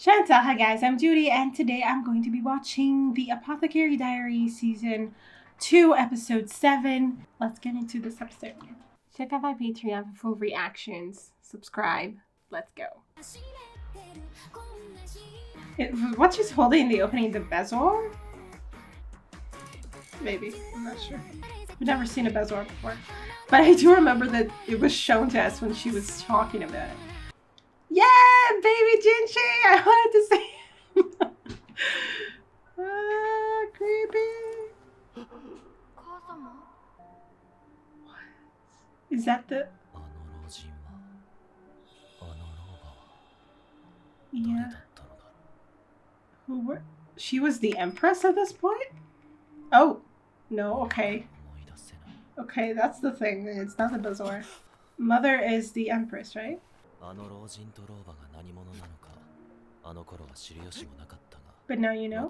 Shanta, hi guys, I'm Judy, and today I'm going to be watching the Apothecary Diaries Season 2, Episode 7. Let's get into this episode. Check out my Patreon for full reactions. Subscribe. Let's go. What she's holding in the opening, the bezoar? Maybe. I'm not sure. We've never seen a bezoar before. But I do remember that it was shown to us when she was talking about it. Yeah, baby Jinchi! I wanted to see him. Creepy. What? Is that the... Yeah. Who were... She was the Empress at this point? Oh. No, okay. Okay, that's the thing. It's not the Bazaar. Mother is the Empress, right? But now you know?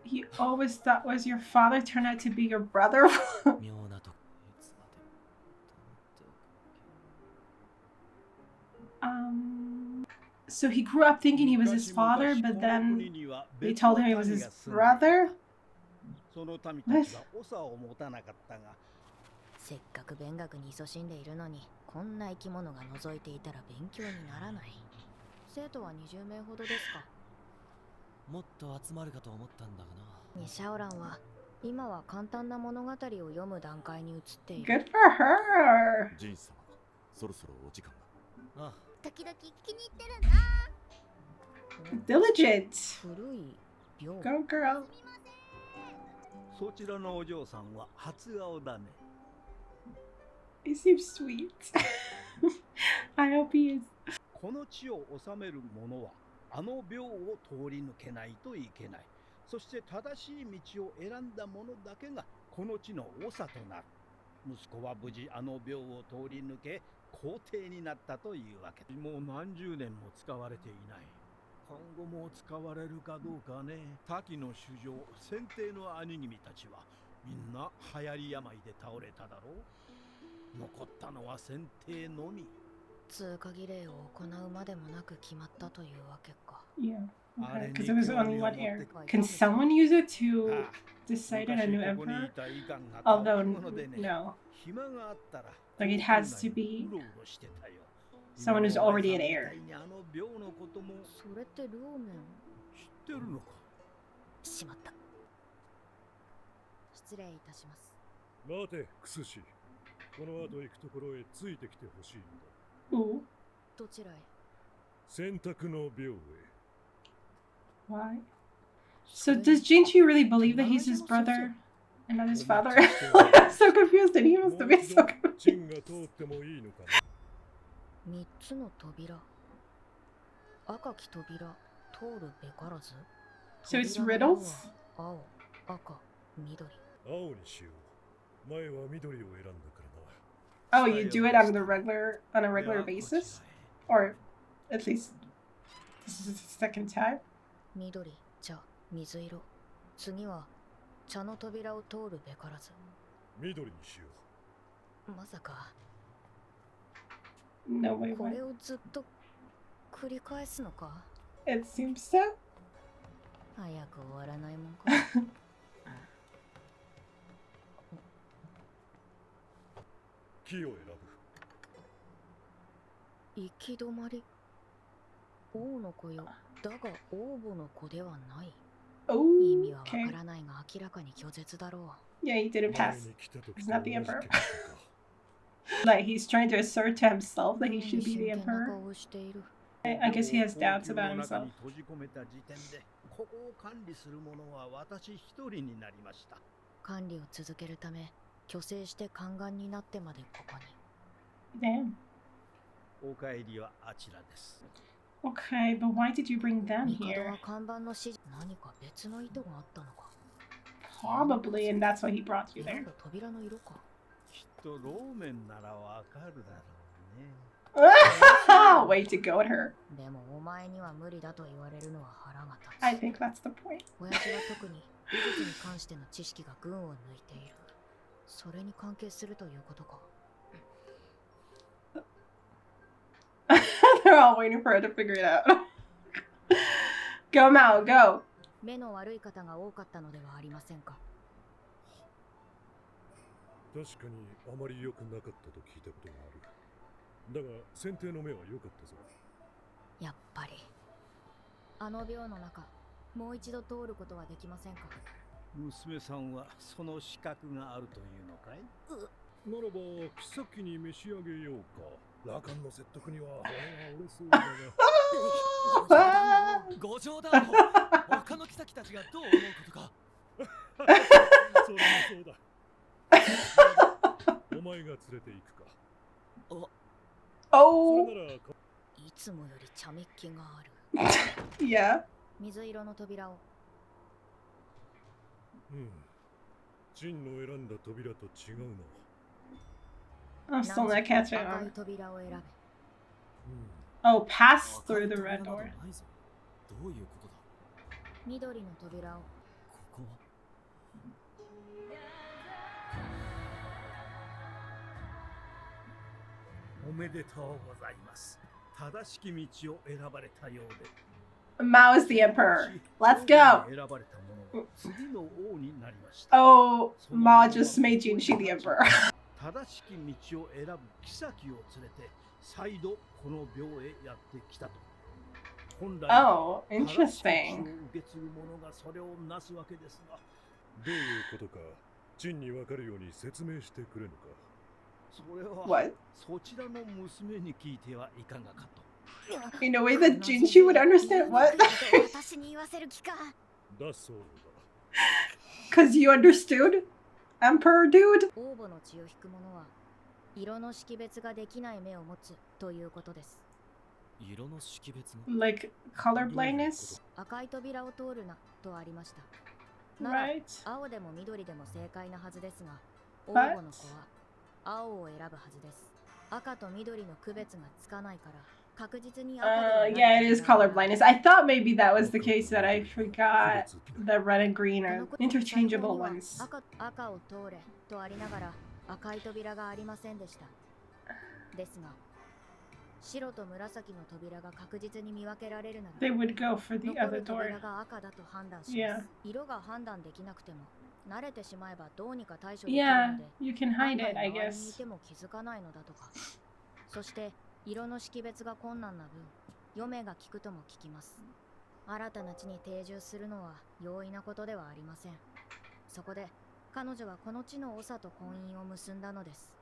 You always thought was your father turned out to be your brother? So he grew up thinking he was his father, but then they told him he was his brother? What? Good for her! Diligent! Go girl! He seems sweet. I hope he is. Yeah, okay, because there was only one heir. Can someone use it to decide on a new emperor? Although, no. Like, it has to be someone who's already an heir. Ooh. Why? So does Jinchi really believe that he's his brother and not his father? I'm so confused, and he must have been so confused. So it's riddles? Oh, you do it on a regular basis? Or at least this is the second time? No way. It seems so. Oh, okay. Yeah, he didn't pass. He's not the emperor. Like, he's trying to assert to himself that he should be the emperor. I guess he has doubts about himself. Damn. Okay, but why did you bring them here? Probably, and that's why he brought you there. Way to go at her. I think that's the point. 美術に関しての知識が群を抜いている。それに関係するということか。They're all waiting for her to figure it out. Go, Mao, go. 目の悪い方が多かったのではありませんか。確かにあまり良くなかったと聞いたことがある。だが選定の目は良かったぞ。やっぱりあの病の中、もう一度通ることはできませんか。娘さんはその資格があるというのかい。ならば妃に召し上げようか。ラカンの説得には俺は折れそうだが。ご冗談を。他の妃たちがどう思うことか。それもそうだ。お前が連れて行くか。Oh. それならいつもより茶目っ気がある。Yeah. 水色の扉を。ジンの選んだ扉と違うな。 I'm still not catching 赤い on. 扉を選べ。Oh, pass through the red door. どういうことだ。緑の扉を。ここは。おめでとうございます。正しき道を選ばれたようで。Mao is the emperor. Let's go. 選ばれた者は次の王になりました。 Oh, Mao just made Jinshi the emperor. 正しき道を選ぶ妃を連れて再度この廟へやってきたと。本来 Oh, 正しき道 interesting. を受け継ぐ者がそれをなすわけですが。どういうことか、ジンに分かるように説明してくれぬか。それは What? そちらの娘に聞いてはいかがかと。In a way that Jinshi would understand? What? 私に言わせる気か。だそうだ。 Because you understood? Emperor dude? 王母の血を引く者は色の識別ができない目を持つということです。色の識別が。Like color blindness? 赤い扉を通るなとありました。なら Right. 青でも緑でも正解なはずですが、王 What? 母の子は青を選ぶはずです。赤と緑の区別がつかないから確実に赤ではない。Yeah, it is color blindness. I thought maybe that was the case that I forgot that red and green are interchangeable ones. 赤を通れとありながら赤い扉がありませんでした。ですが、白と紫の扉が確実に見分けられるなら、 They would go for the 残 other る扉 door. が赤だと判断します。 Yeah. 色が判断できなくても、慣れてしまえばどうにか対処できる Yeah, ので、 you can 案 hide 外 it, I 周りにい guess. ても気づかないのだとか。そして色の識別が困難な分、嫁が効くとも聞きます。新たな地に定住するのは容易なことではありません。そこで彼女はこの地の長と婚姻を結んだのです。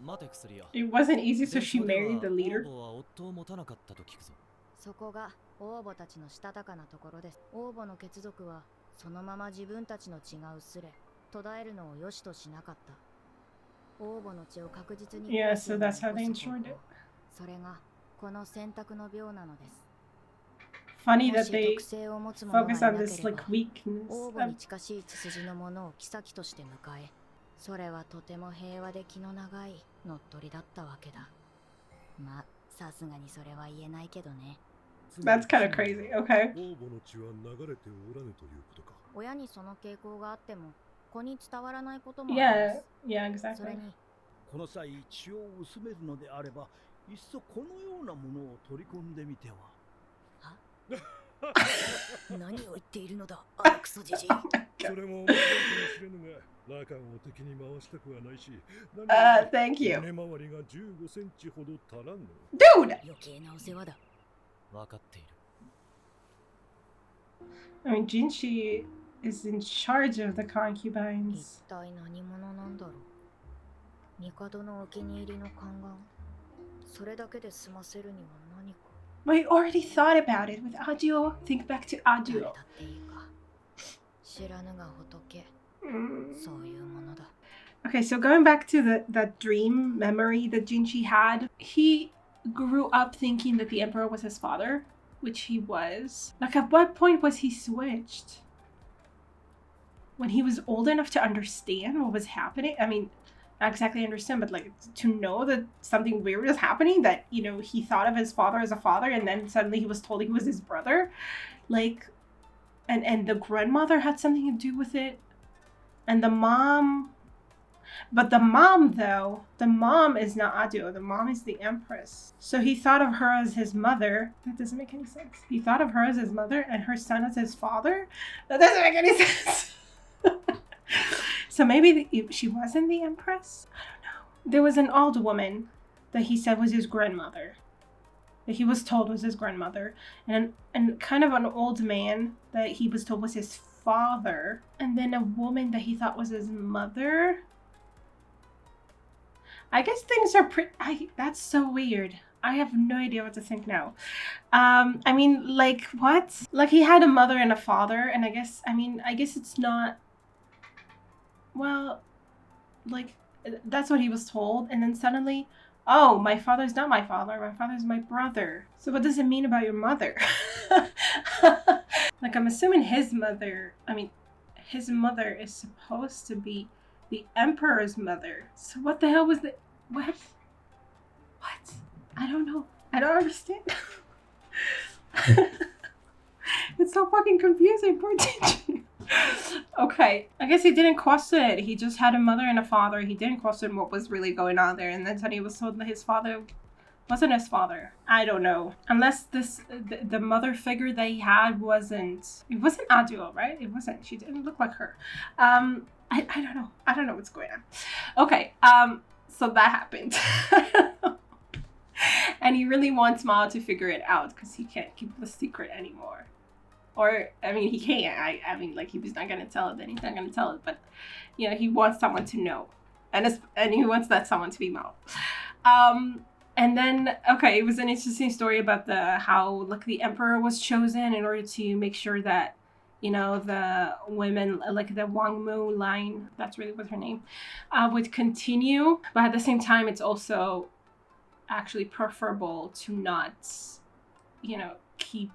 待て、薬屋。 It wasn't easy, so she 伝 married 承 the で leader. は王母は夫を持たなかったと聞くぞ。そこが王母たちのしたたかなところです。王母の血族はそのまま自分たちの血が薄れ、途絶えるのを良しとしなかった。王母の血を確実に Yeah, so that's how they 残す方 ensured 法 it. それがこの選択の病なのです。 Funny も that し they 特性を持つ者がい focus な on け this れ like ば、 weakness. 王母に近しい血筋の者を妃として迎え、それはとても平和で気の長い乗っ取りだったわけだ。まあ、さすがにそれは言えないけどね。That's kind of crazy. Okay. 王母の血は流れておらぬということか。親にその傾向があっても、子に伝わらないこともありま Yeah, す。 yeah, それ exactly. に、この際血を薄めるのであれば、いっそこのようなものを取り込んでみては。何を言っているのだ、あのクソじじい。それも面白いかもしれぬが、ラカンを敵に回したくはないし、Thank you. 根回りが15センチほど足らんの。 Dude! 余計なお世話だ。分かっている。 I mean, Jinshi is in charge of the 一 concubines. 体何者なんだろう。帝のお気に入りの宦官。それだけで済ませるには何か。 But I already thought about it with Adio. Think back to 誰 Adio. だっていいか。知らぬが仏。 Mm. そういうものだ。 Okay, so going back to that dream memory that Jinshi had, he grew up thinking that the emperor was his father, which he was. Like, at what point was he switched? When he was old enough to understand what was happening? I mean, not exactly understand, but like to know that something weird was happening, that, you know, he thought of his father as a father and then suddenly he was told he was his brother. Like, And the grandmother had something to do with it. And the mom... But the mom, though, the mom is not Aduo. The mom is the Empress. So he thought of her as his mother. That doesn't make any sense. He thought of her as his mother and her son as his father? That doesn't make any sense. So maybe she wasn't the Empress? I don't know. There was an old woman that he said was his grandmother. That he was told was his grandmother. And kind of an old man that he was told was his father. And then a woman that he thought was his mother. I guess things are that's so weird. I have no idea what to think now. I mean, like, what? Like, he had a mother and a father, and I guess it's not... Well, like, that's what he was told, and then suddenly, oh, my father's not my father, my father's my brother. So what does it mean about your mother? Like, I'm assuming his mother is supposed to be the Emperor's mother. So what the hell was the... What? I don't know. I don't understand. It's so fucking confusing. Poor teacher. Okay. I guess he didn't question it. He just had a mother and a father. He didn't question what was really going on there. And then suddenly he was told that his father wasn't his father. I don't know. Unless the mother figure that he had wasn't Aduo, right? It wasn't. She didn't look like her. I don't know. I don't know what's going on. Okay. So that happened. And he really wants Mao to figure it out because he can't keep the secret anymore. Or, I mean, he can't. I mean, like, if he's not going to tell it, then he's not going to tell it. But, you know, he wants someone to know. And he wants that someone to be Mao. And then, okay, it was an interesting story about how, like, the emperor was chosen in order to make sure that, you know, the women, like the Wangmu line, that's really what her name, would continue. But at the same time, it's also actually preferable to not, you know, keep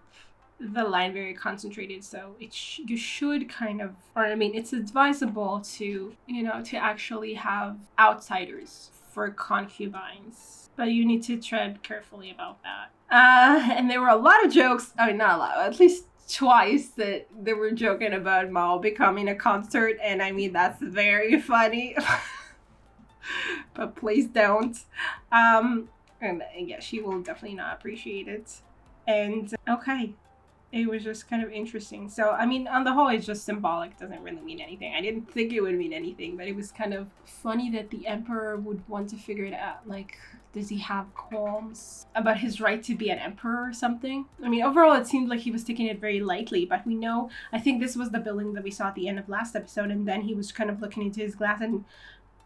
the line very concentrated. So you should kind of, or I mean, it's advisable to, you know, to actually have outsiders for concubines. But you need to tread carefully about that. And there were a lot of jokes, I mean, not a lot, at least twice that they were joking about Mao becoming a consort, and I mean, that's very funny. But please don't. And yeah, she will definitely not appreciate it. And okay, it was just kind of interesting. So I mean, on the whole, it's just symbolic, doesn't really mean anything. I didn't think it would mean anything, but it was kind of funny that the emperor would want to figure it out. Like, does he have qualms about his right to be an emperor or something? I mean, overall, it seemed like he was taking it very lightly, but we know, I think this was the building that we saw at the end of last episode, and then he was kind of looking into his glass and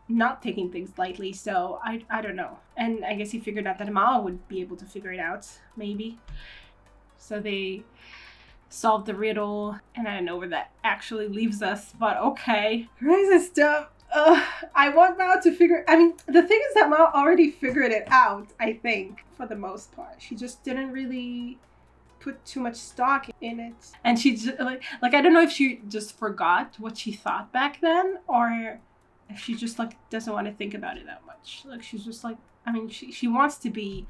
not taking things lightly, so I don't know. And I guess he figured out that Mao would be able to figure it out, maybe. So they solved the riddle, and I don't know where that actually leaves us, but okay. Crazy stuff. I want Mao to figure... I mean, the thing is that Mao already figured it out, I think, for the most part. She just didn't really put too much stock in it. And she just, like I don't know if she just forgot what she thought back then, or if she just, like, doesn't want to think about it that much. Like, she's just, like... I mean, she wants to be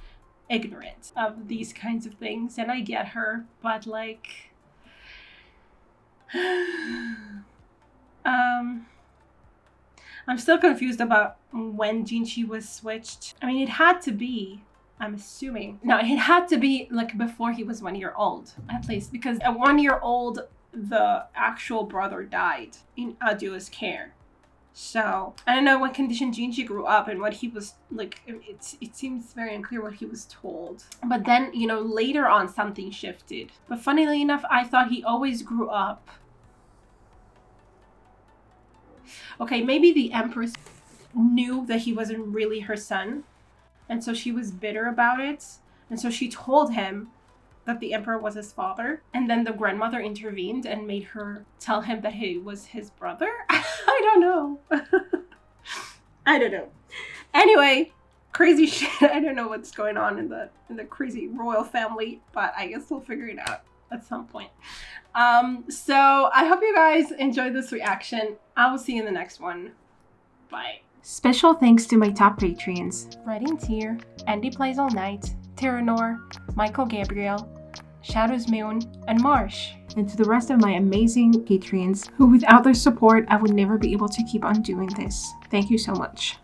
ignorant of these kinds of things, and I get her, but, like... I'm still confused about when Jinchi was switched. I mean, it had to be, I'm assuming. No, it had to be like before he was 1 year old, at least, because at 1 year old, the actual brother died in Aduo's care. So I don't know what condition Jinchi grew up and what he was like. It seems very unclear what he was told. But then, you know, later on something shifted. But funnily enough, I thought he always grew up. Okay, maybe the Empress knew that he wasn't really her son, and so she was bitter about it, and so she told him that the Emperor was his father, and then the grandmother intervened and made her tell him that he was his brother? I don't know. I don't know. Anyway, crazy shit. I don't know what's going on in the crazy royal family, but I guess we'll figure it out at some point. So I hope you guys enjoyed this reaction. I will see you in the next one. Bye. Special thanks to my top Patreons: Writing Tear, Andy Plays All Night, Terranor, Michael Gabriel, Shadows Moon, and Marsh. And to the rest of my amazing Patreons, who without their support, I would never be able to keep on doing this. Thank you so much.